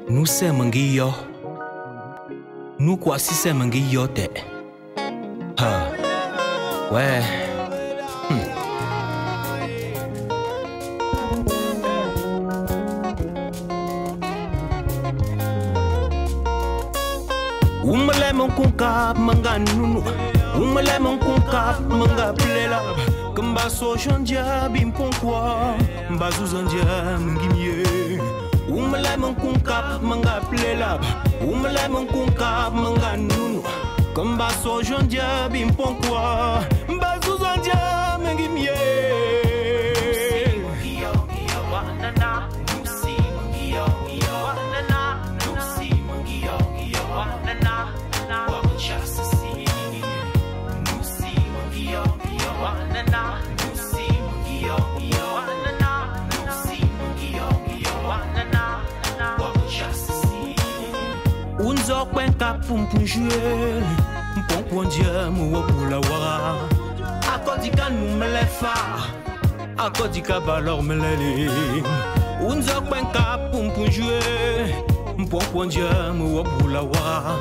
Nous c'est manguillo. Nous quoi si c'est manguillo te. Ha. Ouais. Umale mon kunka manga nunu. Umale mon kunka manga plela. Kamba so jandia bimpon kwa. Mbazu zandia mngimye. Umale mon kunka manga plela. Umale mon kunka manga nunu. Kamba so jandia bimpon kwa. Mbazu zandia mngimye. Unzo kwenka pumpunjue Mpongpondia muwapula wara Akodika numelefa Akodika balor melele Unzo kwenka pumpunjue Mpongpondia muwapula wara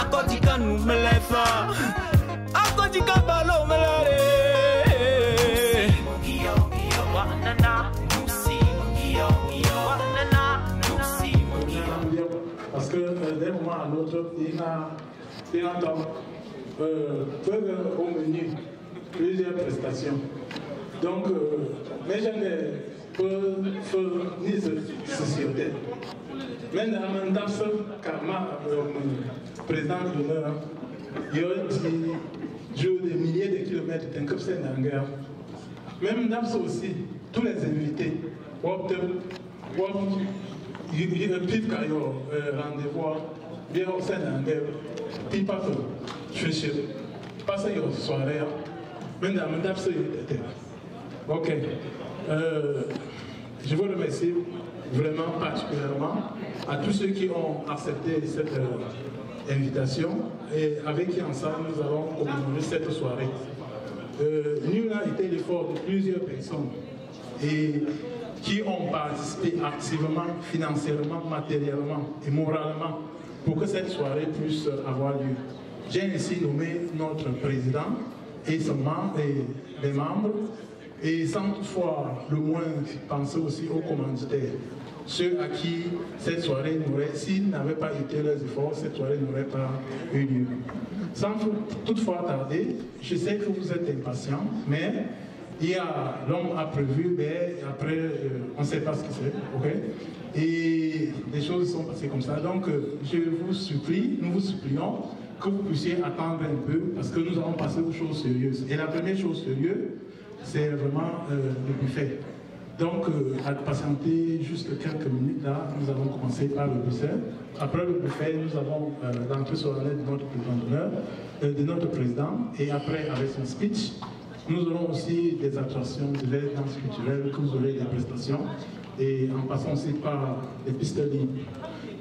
Akodika numelefa Akodika balor melele Parce que d'un moment à l'autre, il y a peuvent au menu plusieurs prestations. Donc, mais je ne peux ni société. Maintenant, Karma, président de l'honneur, il y a des milliers de kilomètres d'un coup c'est en guerre. Même dans ça aussi, tous les invités, il y a plus rendez-vous, bien au sein d'un guerre, puis pas tout, je suis passé une soirée, maintenant, ça y est. Ok. Je vous remercie vraiment particulièrement à tous ceux qui ont accepté cette invitation et avec qui ensemble nous avons commémoré cette soirée. Nous a été l'effort de plusieurs personnes et qui ont participé activement, financièrement, matériellement et moralement pour que cette soirée puisse avoir lieu. J'ai ainsi nommé notre président et son membre et les membres, et sans toutefois le moins penser aussi aux commanditaires, ceux à qui cette soirée n'aurait, s'ils n'avaient pas été leurs efforts, cette soirée n'aurait pas eu lieu. Sans toutefois tarder, je sais que vous êtes impatients, mais l'homme a prévu, mais après, on ne sait pas ce que c'est, ok? Et les choses sont passées comme ça. Donc, je vous supplie, nous vous supplions que vous puissiez attendre un peu, parce que nous allons passer aux choses sérieuses. Et la première chose sérieuse, c'est vraiment le buffet. Donc, à patienter juste quelques minutes, là, nous allons commencer par le buffet. Après le buffet, nous avons l'entrée solennelle de notre président d'honneur, de notre président, et après, avec son speech, nous aurons aussi des attractions, des danses culturelles, que vous aurez des prestations, et en passant aussi par les pistes libres.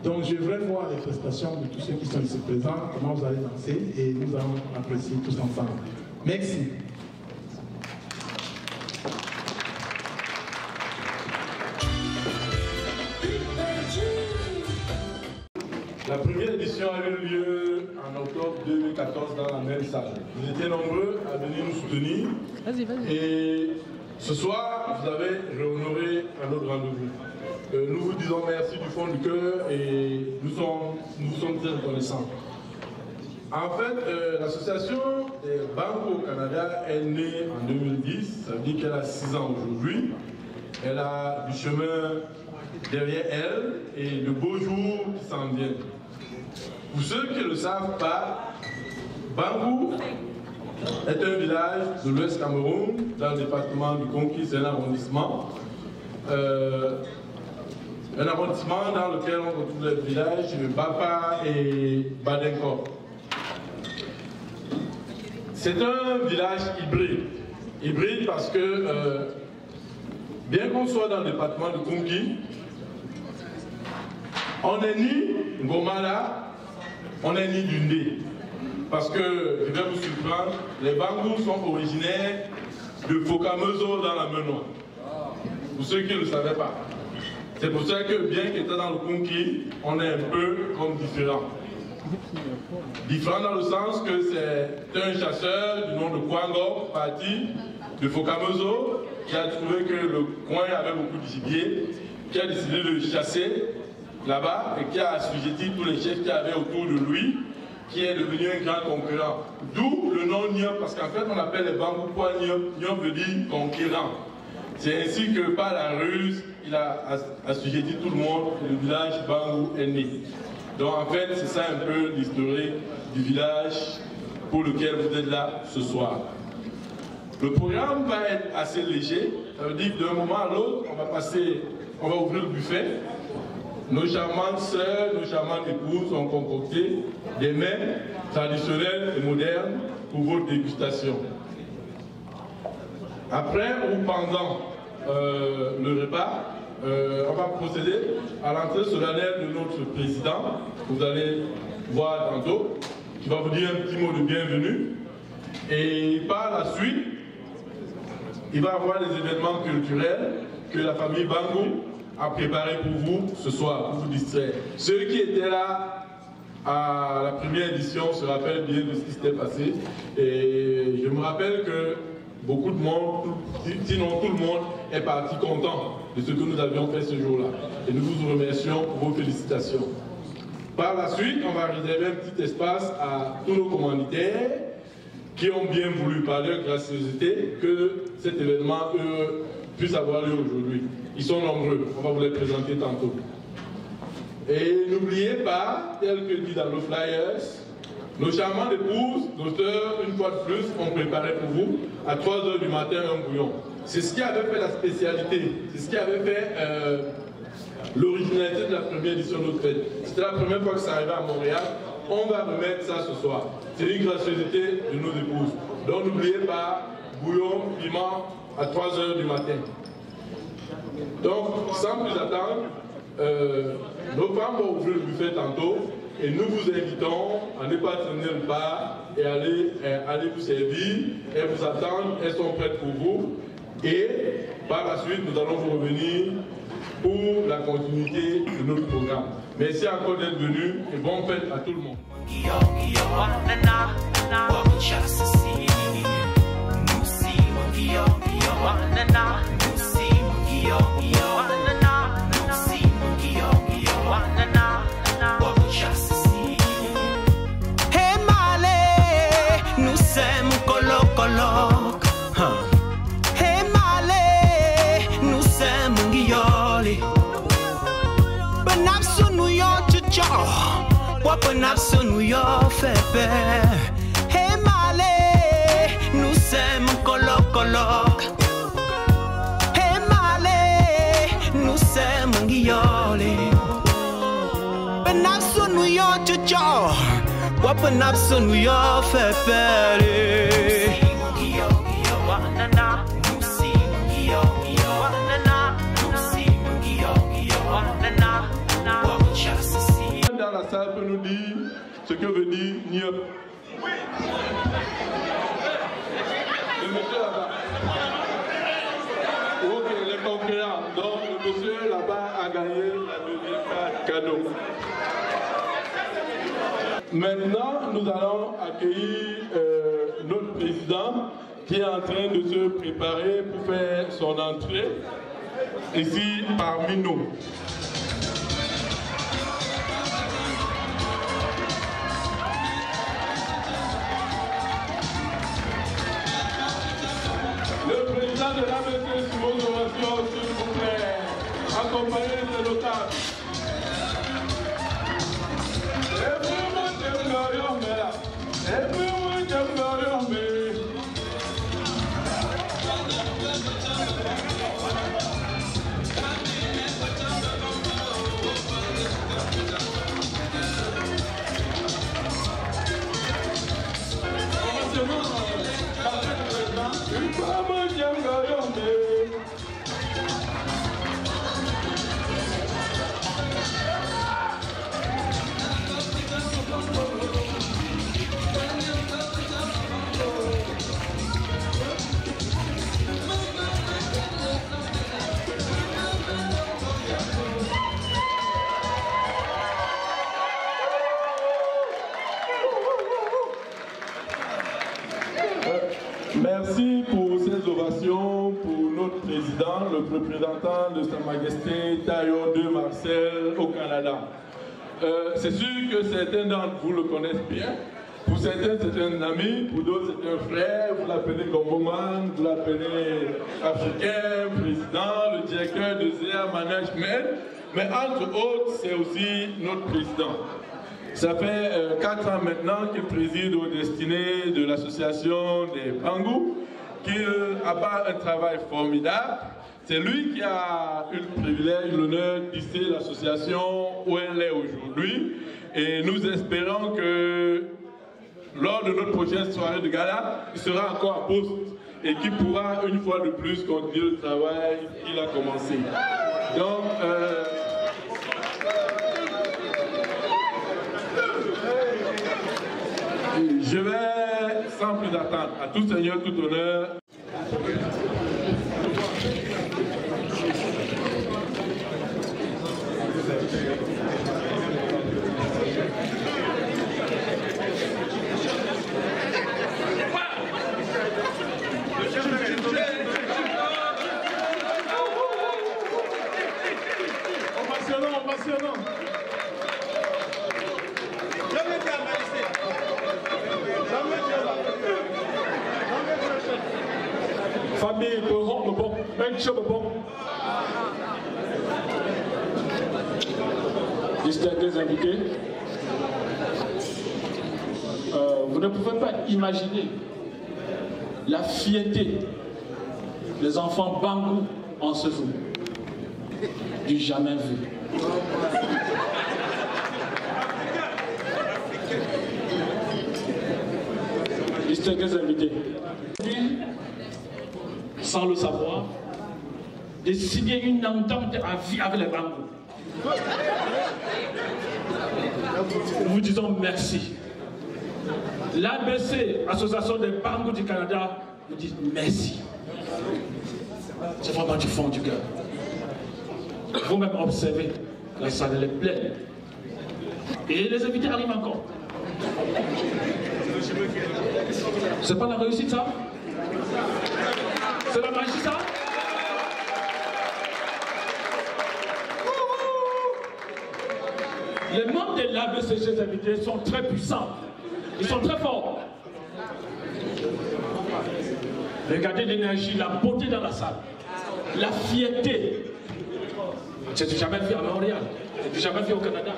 Donc, je voudrais voir les prestations de tous ceux qui sont ici présents, comment vous allez danser, et nous allons apprécier tous ensemble. Merci. La première édition a eu lieu en octobre 2014 dans la même salle. Vous étiez nombreux à venir nous soutenir. Vas-y. Et ce soir, vous avez réhonoré un autre rendez-vous. Nous vous disons merci du fond du cœur et nous vous sommes très reconnaissants. En fait, l'association des banques au Canada est née en 2010, ça veut dire qu'elle a 6 ans aujourd'hui. Elle a du chemin derrière elle et de beaux jours qui s'en viennent. Pour ceux qui ne le savent pas, Bangou est un village de l'Ouest Cameroun, dans le département du Conquis, c'est un arrondissement. Un arrondissement dans lequel on retrouve les villages de Bapa et Badenko. C'est un village hybride. Hybride parce que, bien qu'on soit dans le département du Conquis, on est ni Ngomala, on est ni Dundé. Parce que, je vais vous surprendre, les Bangous sont originaires de Fokamezo dans la Menoa. Pour ceux qui ne le savaient pas. C'est pour ça que bien qu'étant dans le Konki, on est un peu comme différent. Différent dans le sens que c'est un chasseur du nom de Kwango, parti de Fokamozo, qui a trouvé que le coin avait beaucoup de gibier, qui a décidé de chasser là-bas et qui a assujetti tous les chefs qui avaient autour de lui, qui est devenu un grand concurrent. D'où le nom Niop, parce qu'en fait on appelle les Bangou quoi Niop. Niop veut dire conquérant. C'est ainsi que par la ruse, il a assujetti tout le monde et le village Bangou est né. Donc en fait, c'est ça un peu l'historique du village pour lequel vous êtes là ce soir. Le programme va être assez léger. Ça veut dire que d'un moment à l'autre, on va ouvrir le buffet. Nos charmantes sœurs, nos charmantes épouses ont concocté des mets traditionnels et modernes pour votre dégustation. Après ou pendant le repas, on va procéder à l'entrée solennelle de notre président, que vous allez voir tantôt, qui va vous dire un petit mot de bienvenue. Et par la suite, il va y avoir des événements culturels que la famille Bangou a préparés pour vous ce soir, pour vous distraire. Ceux qui étaient là à la première édition se rappellent bien de ce qui s'était passé. Et je me rappelle que beaucoup de monde, sinon tout le monde, est parti content de ce que nous avions fait ce jour-là. Et nous vous remercions pour vos félicitations. Par la suite, on va réserver un petit espace à tous nos commanditaires qui ont bien voulu, par leur gracieuseté, que cet événement puisse avoir lieu aujourd'hui. Ils sont nombreux, on va vous les présenter tantôt. Et n'oubliez pas, tel que dit dans nos flyers, nos charmantes épouses, nos sœurs, une fois de plus, ont préparé pour vous, à 3 h du matin, un bouillon. C'est ce qui avait fait la spécialité, c'est ce qui avait fait l'originalité de la première édition de notre fête. C'était la première fois que ça arrivait à Montréal. On va remettre ça ce soir. C'est une gracieuseté de nos épouses. Donc n'oubliez pas, bouillon, piment, à 3 h du matin. Donc, sans plus attendre, nos femmes vont ouvrir le buffet tantôt. Et nous vous invitons à ne pas traîner le pas et aller vous servir. Elles vous attendent, elles sont prêtes pour vous. Et par la suite, nous allons vous revenir pour la continuité de notre programme. Merci encore d'être venus et bonne fête à tout le monde. Nous y fait peur. Hey Malé, nous sommes coloc. Hey Malé, nous sommes guiolé. Benapso nous y tcha. Wapenapso nous y fait peur. Dans la salle peut nous dire ce que veut dire Niop. Oui. Le monsieur là-bas. Ok, les concurrents. Donc le monsieur là-bas a gagné la deuxième carte cadeau. Maintenant, nous allons accueillir notre président qui est en train de se préparer pour faire son entrée ici parmi nous. Le président de la messe sur vos orations, s'il vous plaît, accompagné de notables. ovation pour notre président, le représentant de Sa Majesté Tayo de Marcel au Canada. C'est sûr que certains d'entre vous le connaissent bien. Pour certains, c'est un ami, pour d'autres, c'est un frère. Vous l'appelez Gomboman, vous l'appelez Africain, président, le directeur de ZEA Management. Mais entre autres, c'est aussi notre président. Ça fait 4 ans maintenant qu'il préside aux destinées de l'association des Bangou, qu'il abat un travail formidable. C'est lui qui a eu le privilège, l'honneur d'hisser l'association où elle est aujourd'hui. Et nous espérons que lors de notre prochaine soirée de gala, il sera encore à poste et qu'il pourra une fois de plus continuer le travail qu'il a commencé. Donc, je vais, sans plus attendre, à tout seigneur, tout honneur. Passionnant. Famille, bon, distingués invités, vous ne pouvez pas imaginer la fierté des enfants Bangou en ce jour. Du jamais vu. Distingués invités, sans le savoir, de signer une entente à vie avec les Bangou. Nous vous disons merci. L'ABC, Association des Bangou du Canada, vous dit merci. C'est vraiment du fond du cœur. Vous-même observez, la salle est pleine. Et les invités arrivent encore. C'est pas la réussite, ça? C'est la magie, ça? Les membres de l'ABC, chers invités, sont très puissants. Ils sont très forts. Regardez l'énergie, la beauté dans la salle. La fierté. C'est du jamais vu à Montréal. C'est du jamais vu au Canada.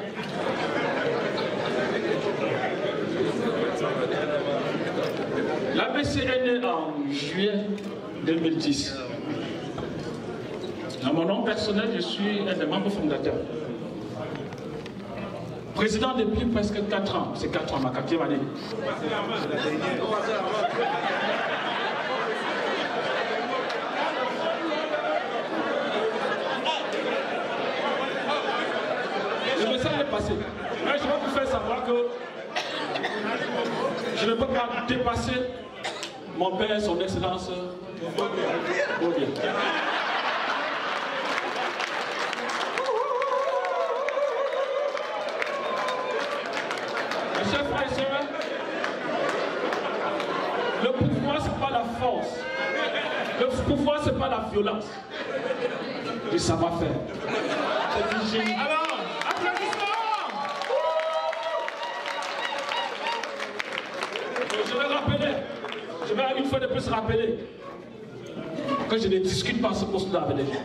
L'ABC est né en juillet 2010. À mon nom personnel, je suis un des membres fondateurs. Président depuis presque 4 ans. C'est 4 ans, ma 4e année. Le message est passé. Mais je vais vous faire savoir que je ne peux pas dépasser mon père, son excellence Bobien. Mes chers frères et sœurs, le pouvoir, ce n'est pas la force. Le pouvoir, ce n'est pas la violence. Du savoir-faire. C'est du génie. Alors, applaudissements! Je vais rappeler, je vais une fois de plus rappeler que je ne discute pas ce poste-là avec les gens.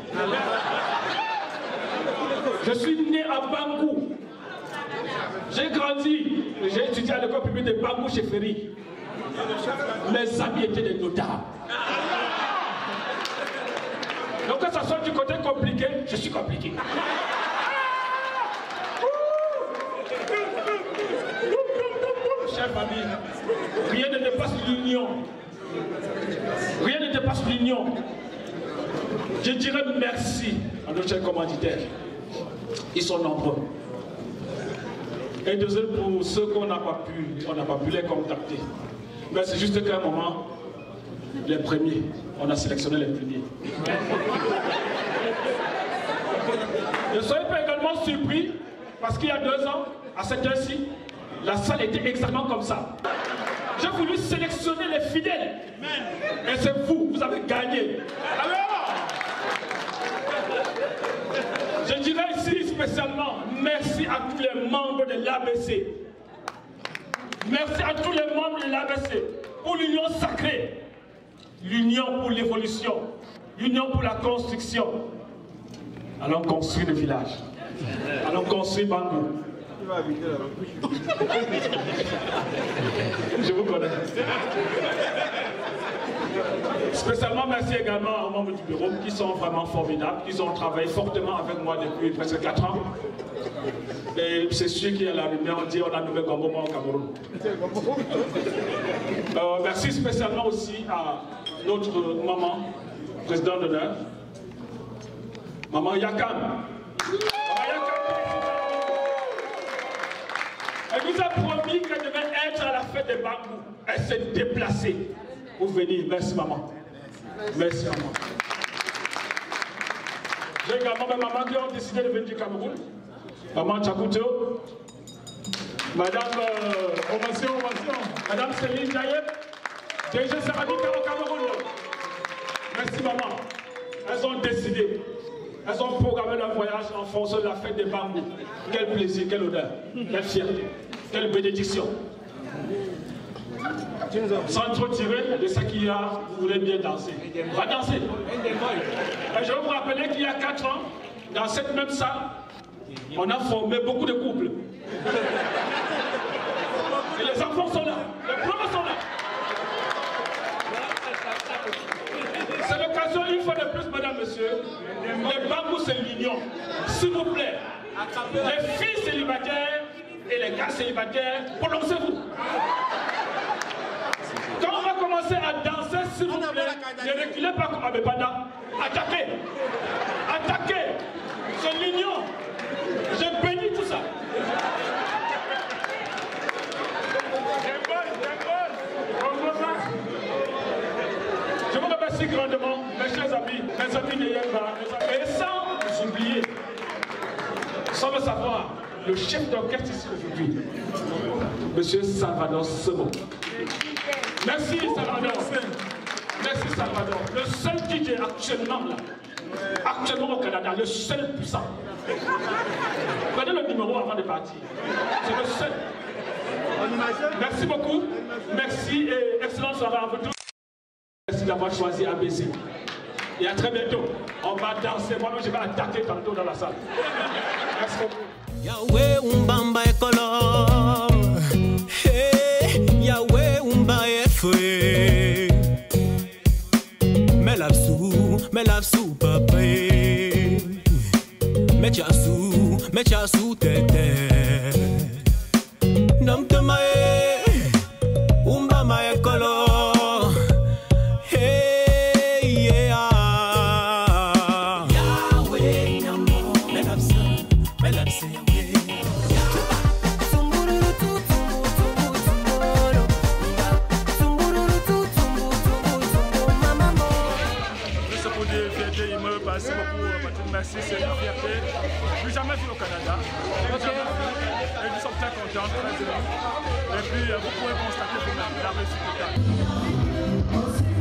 Je suis né à Bangou. J'ai grandi, j'ai étudié à l'école publique de Bangou chez Ferry. Mes amis étaient des notables. Donc que ça soit du côté compliqué, je suis compliqué. Chère famille, rien ne dépasse l'union. Rien ne dépasse l'union. Je dirais merci à nos chers commanditaires. Ils sont nombreux. Et désolé pour ceux qu'on n'a pas pu les contacter. Mais c'est juste qu'à un moment, les premiers, on a sélectionné les premiers. Ne soyez pas également surpris, parce qu'il y a 2 ans, à cette heure-ci, la salle était exactement comme ça. J'ai voulu sélectionner les fidèles. Et c'est vous, vous avez gagné. Alors, je dirais ici spécialement merci à tous les membres de l'ABC. Merci à tous les membres de l'ABC pour l'union sacrée, l'union pour l'évolution, l'union pour la construction. Allons construire le village. Allons construire Bangou. Je vous connais. Spécialement merci également aux membres du bureau qui sont vraiment formidables, qui ont travaillé fortement avec moi depuis presque 4 ans. Et c'est sûr qu'il y a la lumière, on dit on a nommé Gombo au Cameroun. Merci spécialement aussi à notre maman, présidente d'honneur, Maman Yakam. Elle nous a promis qu'elle devait être à la fête de Bangou. Elle s'est déplacée pour venir. Merci maman. Merci maman. J'ai également mes mamans qui ont décidé de venir du Cameroun. Maman Tchakouto, Madame Madame Céline Jayeb, DG Saradika au Cameroun. Merci maman. Elles ont décidé. Elles ont programmé leur voyage en fonction de la fête des Bangou. Quel plaisir, quel honneur, quelle fierté, quelle bénédiction. Sans trop tirer de ce qu'il y a, vous voulez bien danser. On va danser. Et je vais vous rappeler qu'il y a 4 ans, dans cette même salle, on a formé beaucoup de couples. Et les enfants sont là, les parents sont là. C'est l'occasion, une fois de plus, madame, monsieur, les Bangou, c'est l'union. S'il vous plaît, les filles célibataires et les gars célibataires, prononcez-vous. Quand on va commencer à danser, s'il vous plaît, ne reculez pas comme Abepanda. Attaquez. Attaquez. C'est l'union. Je bénis tout ça. Je vous remercie grandement, mes chers amis, mes amis de Yemba, et sans oublier, sans le savoir, le chef d'orchestre ici aujourd'hui, Monsieur Salvador Semo. Merci Salvador. Merci Salvador. Le seul DJ actuellement là, actuellement au Canada, le seul puissant. Prenez le numéro avant de partir. C'est le seul. Merci beaucoup. Merci et excellente soirée à vous tous. Merci d'avoir choisi ABC. Et à très bientôt. On va danser. Moi-même, je vais attaquer tantôt dans la salle. Merci beaucoup. Yahweh umbamba ekolo, hey, Yahweh umba efwe, melapsu papa, mechasu tete, namtemae umbamba ekolo, hey, yeah. Yahweh namo, melapsu Yahweh. Merci beaucoup, Patrick. Merci, c'est une fierté. Je n'ai jamais vu au Canada. Et nous sommes très contents, très heureux. Et puis, vous pouvez constater que la réussite totale.